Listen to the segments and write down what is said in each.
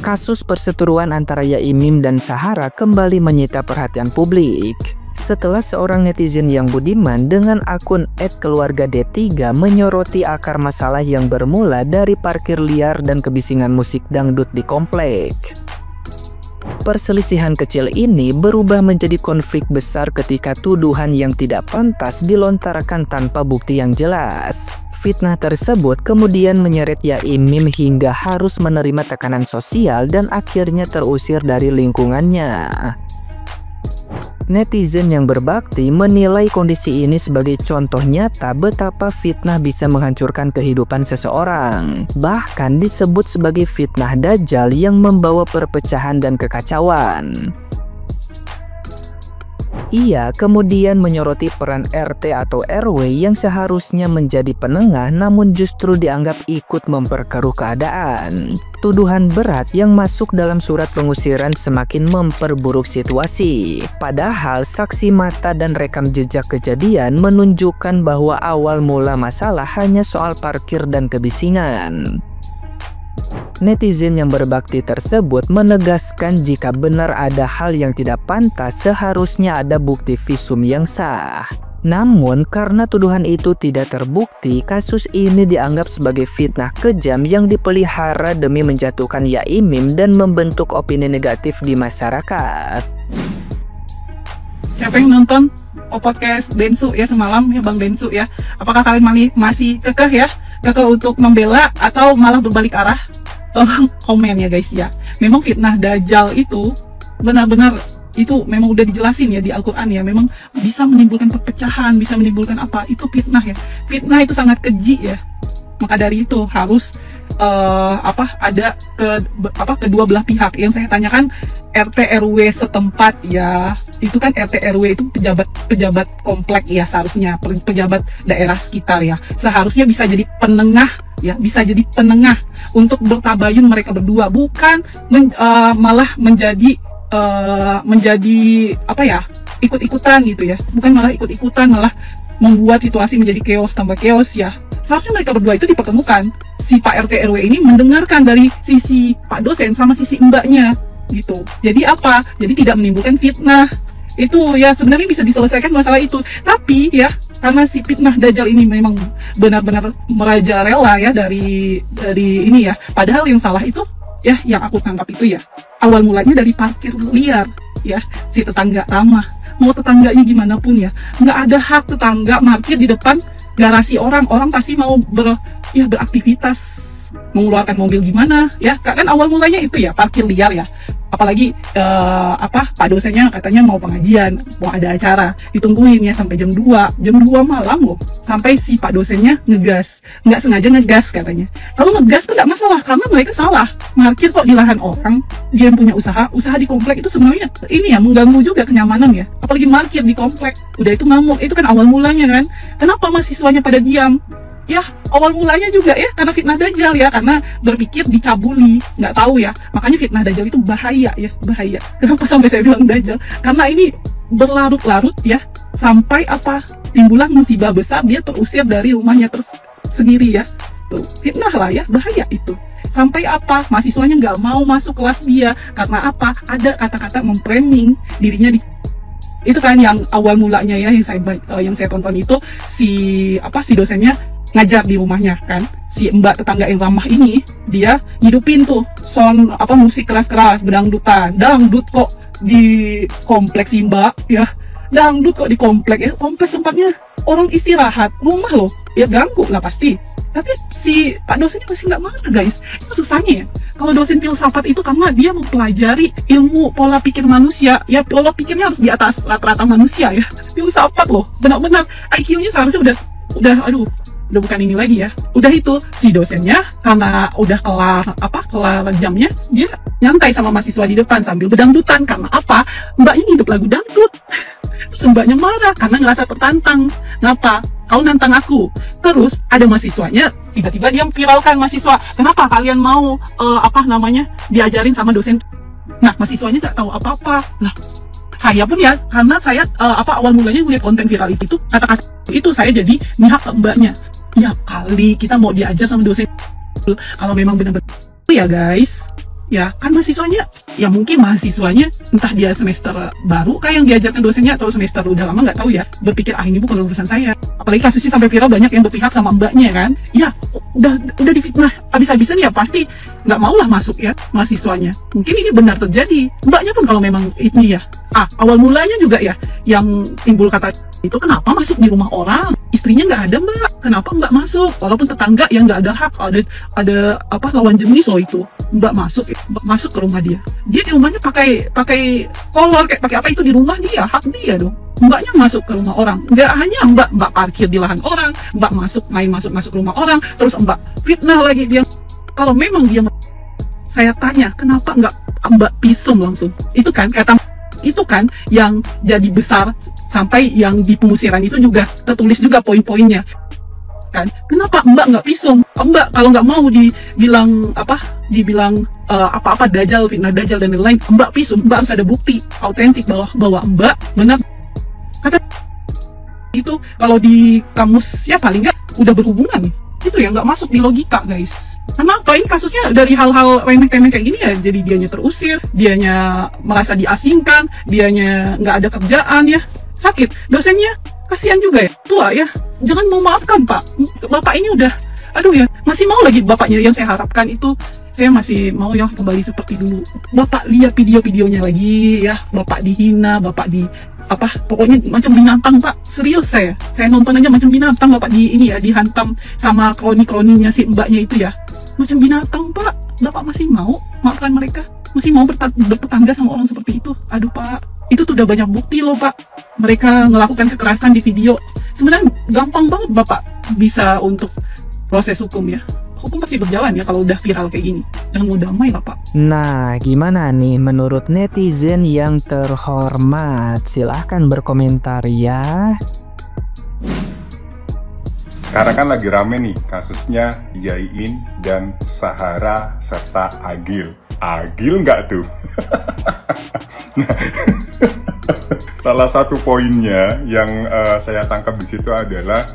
Kasus perseteruan antara Yaimim dan Sahara kembali menyita perhatian publik. Setelah seorang netizen yang budiman dengan akun @keluargad3 menyoroti akar masalah yang bermula dari parkir liar dan kebisingan musik dangdut di komplek. Perselisihan kecil ini berubah menjadi konflik besar ketika tuduhan yang tidak pantas dilontarkan tanpa bukti yang jelas. Fitnah tersebut kemudian menyeret Yaimim hingga harus menerima tekanan sosial dan akhirnya terusir dari lingkungannya. Netizen yang berbakti menilai kondisi ini sebagai contoh nyata betapa fitnah bisa menghancurkan kehidupan seseorang. Bahkan disebut sebagai fitnah dajjal yang membawa perpecahan dan kekacauan. Ia kemudian menyoroti peran RT atau RW yang seharusnya menjadi penengah namun justru dianggap ikut memperkeruh keadaan. Tuduhan berat yang masuk dalam surat pengusiran semakin memperburuk situasi. Padahal saksi mata dan rekam jejak kejadian menunjukkan bahwa awal mula masalah hanya soal parkir dan kebisingan. Netizen yang berbakti tersebut menegaskan jika benar ada hal yang tidak pantas seharusnya ada bukti visum yang sah. Namun karena tuduhan itu tidak terbukti, kasus ini dianggap sebagai fitnah kejam yang dipelihara demi menjatuhkan Yaimim dan membentuk opini negatif di masyarakat. Siapa yang nonton podcast Densu ya semalam ya Bang Densu ya? Apakah kalian masih kekeh untuk membela atau malah berbalik arah? Tolong komen ya guys ya. Memang fitnah dajjal itu benar-benar itu memang udah dijelasin ya di Al-Quran ya. Memang bisa menimbulkan perpecahan, bisa menimbulkan apa, itu fitnah ya. Fitnah itu sangat keji ya. Maka dari itu harus ada kedua belah pihak. Yang saya tanyakan RT RW setempat ya, itu kan RT RW itu pejabat komplek ya, seharusnya pejabat daerah sekitar ya, seharusnya bisa jadi penengah ya, bisa jadi penengah untuk bertabayun mereka berdua, bukan malah menjadi ikut-ikutan gitu ya, bukan malah ikut-ikutan, malah membuat situasi menjadi chaos tambah chaos ya. Seharusnya mereka berdua itu dipertemukan. Si Pak RT RW ini mendengarkan dari sisi Pak dosen sama sisi mbaknya gitu. Jadi apa? Jadi tidak menimbulkan fitnah. Itu ya sebenarnya bisa diselesaikan masalah itu. Tapi ya karena si fitnah dajjal ini memang benar-benar merajalela ya dari ini ya. Padahal yang salah itu ya, yang aku tangkap itu ya, awal mulanya dari parkir liar ya, si tetangga ramah. Mau tetangganya gimana pun ya, nggak ada hak tetangga parkir di depan garasi orang pasti mau beraktivitas, mengeluarkan mobil gimana ya, kan awal mulanya itu ya parkir liar ya. Apalagi Pak dosennya katanya mau pengajian, mau ada acara, ditungguin ya sampai jam 2 malam loh, sampai si Pak dosennya ngegas, nggak sengaja ngegas katanya. Kalau ngegas tuh nggak masalah karena mereka salah parkir kok di lahan orang, dia yang punya usaha di komplek itu sebenarnya ini ya mengganggu juga kenyamanan ya, apalagi parkir di komplek, udah itu ngamuk, itu kan awal mulanya kan. Kenapa mahasiswanya pada diam? Ya awal mulanya juga ya karena fitnah dajjal ya, karena berpikir dicabuli, nggak tahu ya. Makanya fitnah dajjal itu bahaya ya, bahaya. Kenapa sampai saya bilang dajjal? Karena ini berlarut-larut ya, sampai timbulan musibah besar, dia terusir dari rumahnya sendiri ya. Tuh fitnah lah ya, bahaya itu. Sampai mahasiswanya nggak mau masuk kelas dia karena ada kata-kata memframing dirinya itu kan yang awal mulanya ya, yang saya tonton itu si dosennya ngajar di rumahnya kan, si mbak tetangga yang ramah ini dia hidupin tuh musik keras-keras, dangdut kok di kompleks si mbak ya, dangdut kok di komplek ya, komplek tempatnya orang istirahat, rumah loh ya, ganggu lah pasti. Tapi si Pak dosennya masih nggak marah guys, itu susahnya ya. Kalau dosen filsafat itu karena dia mempelajari ilmu pola pikir manusia ya, pola pikirnya harus di atas rata-rata manusia ya, filsafat loh, benar-benar IQ-nya seharusnya udah bukan ini lagi ya. Udah itu si dosennya karena udah kelar jamnya, dia nyantai sama mahasiswa di depan sambil bedangdutan karena mbaknya hidup lagu dangdut. Terus mbaknya marah karena ngerasa tertantang. Ngapa? Kau nantang aku. Terus ada mahasiswanya, tiba-tiba dia viralkan mahasiswa, kenapa kalian mau diajarin sama dosen. Nah mahasiswanya nggak tahu apa-apa. Nah saya pun ya, karena saya awal mulanya ngeliat konten viral itu, kata-kata itu saya jadi mihak ke mbaknya. Ya kali kita mau diajar sama dosen, kalau memang benar-benar ya guys. ya kan mahasiswanya, ya mungkin mahasiswanya entah dia semester baru kayak yang diajarkan dosennya atau semester udah lama nggak tahu ya, berpikir ini bukan urusan saya. Apalagi kasusnya sampai viral, banyak yang berpihak sama mbaknya kan, ya udah difitnah habis-habisan, ya pasti nggak maulah masuk ya mahasiswanya. Mungkin ini benar terjadi, mbaknya pun kalau memang ini ya, awal mulanya juga ya yang timbul kata itu, kenapa masuk di rumah orang, istrinya nggak ada mbak, kenapa mbak masuk, walaupun tetangga yang nggak ada hak, ada apa lawan jenis loh itu, mbak masuk ke rumah dia di rumahnya pakai kolor, kayak pakai apa itu di rumah dia, hak dia dong. Mbaknya masuk ke rumah orang, nggak hanya mbak parkir di lahan orang, mbak masuk rumah orang, terus mbak fitnah lagi dia. Kalau memang dia, saya tanya kenapa nggak mbak pisum langsung, itu kan kata itu kan yang jadi besar sampai yang di pengusiran itu juga tertulis juga poin-poinnya kan. Kenapa mbak nggak pisum? Mbak kalau nggak mau dibilang apa-apa dajal, fitnah dajal dan lain-lain, mbak pisum. Mbak harus ada bukti autentik bahwa mbak benar kata itu. Kalau di kamus ya paling nggak udah berhubungan, itu ya nggak masuk di logika guys. Kenapa ini kasusnya dari hal-hal remeh-temeh kayak gini ya, jadi dianya terusir, dianya merasa diasingkan, dianya nggak ada kerjaan ya, sakit, dosennya kasihan juga ya, tua ya, jangan mau maafkan pak, bapak ini udah, aduh ya, masih mau lagi bapaknya. Yang saya harapkan itu, saya masih mau ya kembali seperti dulu, bapak lihat video-videonya lagi ya, bapak dihina, bapak pokoknya macam binatang pak, serius saya nonton aja macam binatang bapak dihantam sama kroni-kroninya si mbaknya itu ya, macam binatang pak. Bapak masih mau maafkan mereka, masih mau bertetangga sama orang seperti itu. Aduh pak, itu tuh udah banyak bukti loh pak, mereka melakukan kekerasan di video. Sebenarnya gampang banget bapak bisa untuk proses hukum ya, hukum pasti berjalan ya kalau udah viral kayak gini. Jangan mau damai lah pak. Nah, gimana nih menurut netizen yang terhormat? Silahkan berkomentar ya. Sekarang kan lagi rame nih kasusnya Yaiin dan Sahara serta Agil. Agil nggak tuh? Nah, salah satu poinnya yang saya tangkap di situ adalah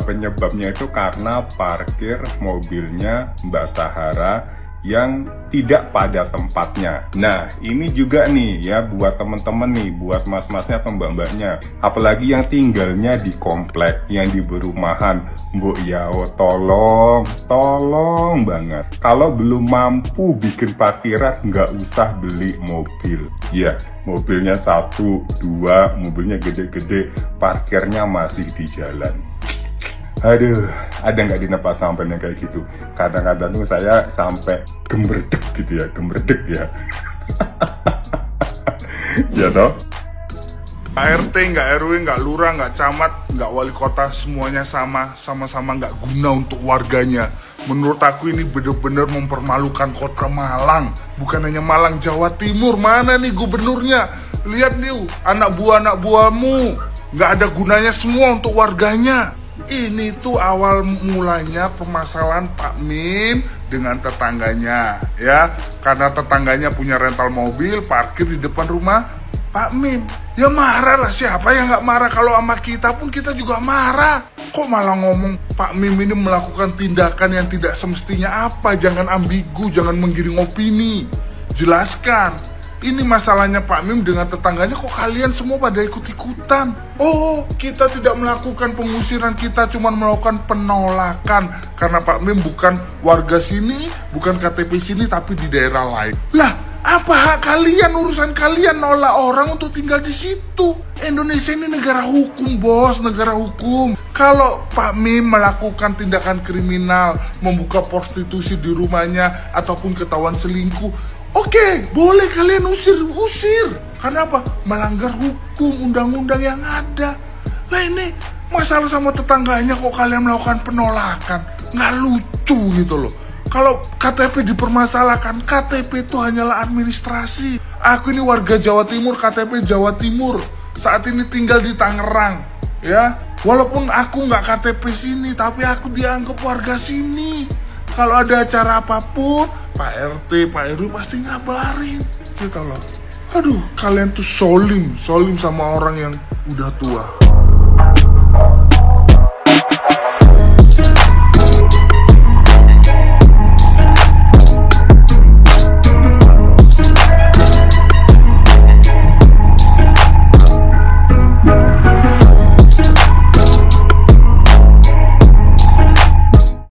penyebabnya itu karena parkir mobilnya Mbak Sahara yang tidak pada tempatnya. Nah, ini juga nih ya buat temen-temen nih, buat mas-masnya atau mbak-mbaknya, apalagi yang tinggalnya di komplek, yang di perumahan. Mbok yao, tolong banget. Kalau belum mampu bikin parkiran, nggak usah beli mobil. Ya, mobilnya 1, 2, mobilnya gede-gede, parkirnya masih di jalan. Aduh, ada nggak di Nepal sampai yang kayak gitu? Kadang-kadang tuh saya sampai gembredek gitu ya, gembredek ya. Ya toh? Nggak RT, nggak RW, nggak lurah, nggak camat, nggak wali kota, semuanya sama-sama nggak guna untuk warganya. Menurut aku ini bener-bener mempermalukan kota Malang. Bukan hanya Malang, Jawa Timur. Mana nih gubernurnya? Lihat nih, anak buahmu. Nggak ada gunanya semua untuk warganya. Ini tuh awal mulanya permasalahan Pak Mim dengan tetangganya ya, karena tetangganya punya rental mobil parkir di depan rumah Pak Mim. Ya marah lah, siapa yang nggak marah? Kalau sama kita pun kita juga marah. Kok malah ngomong Pak Mim ini melakukan tindakan yang tidak semestinya apa? Jangan ambigu, jangan menggiring opini. Jelaskan. Ini masalahnya Pak Mim dengan tetangganya, kok kalian semua pada ikut-ikutan? Oh, kita tidak melakukan pengusiran, kita cuma melakukan penolakan. Karena Pak Mim bukan warga sini, bukan KTP sini, tapi di daerah lain. Lah, apa hak kalian, urusan kalian nolak orang untuk tinggal di situ? Indonesia ini negara hukum bos, negara hukum. Kalau Pak Mim melakukan tindakan kriminal, membuka prostitusi di rumahnya, ataupun ketahuan selingkuh, oke, boleh kalian usir. Karena apa? Melanggar hukum, undang-undang yang ada. Lah ini masalah sama tetangganya kok kalian melakukan penolakan. Nggak lucu gitu loh. Kalau KTP dipermasalahkan, KTP itu hanyalah administrasi. Aku ini warga Jawa Timur, KTP Jawa Timur. Saat ini tinggal di Tangerang, ya. Walaupun aku nggak KTP sini, tapi aku dianggap warga sini. Kalau ada acara apapun, Pak RT, Pak RW pasti ngabarin, gitu loh. Aduh, kalian tuh solim sama orang yang udah tua.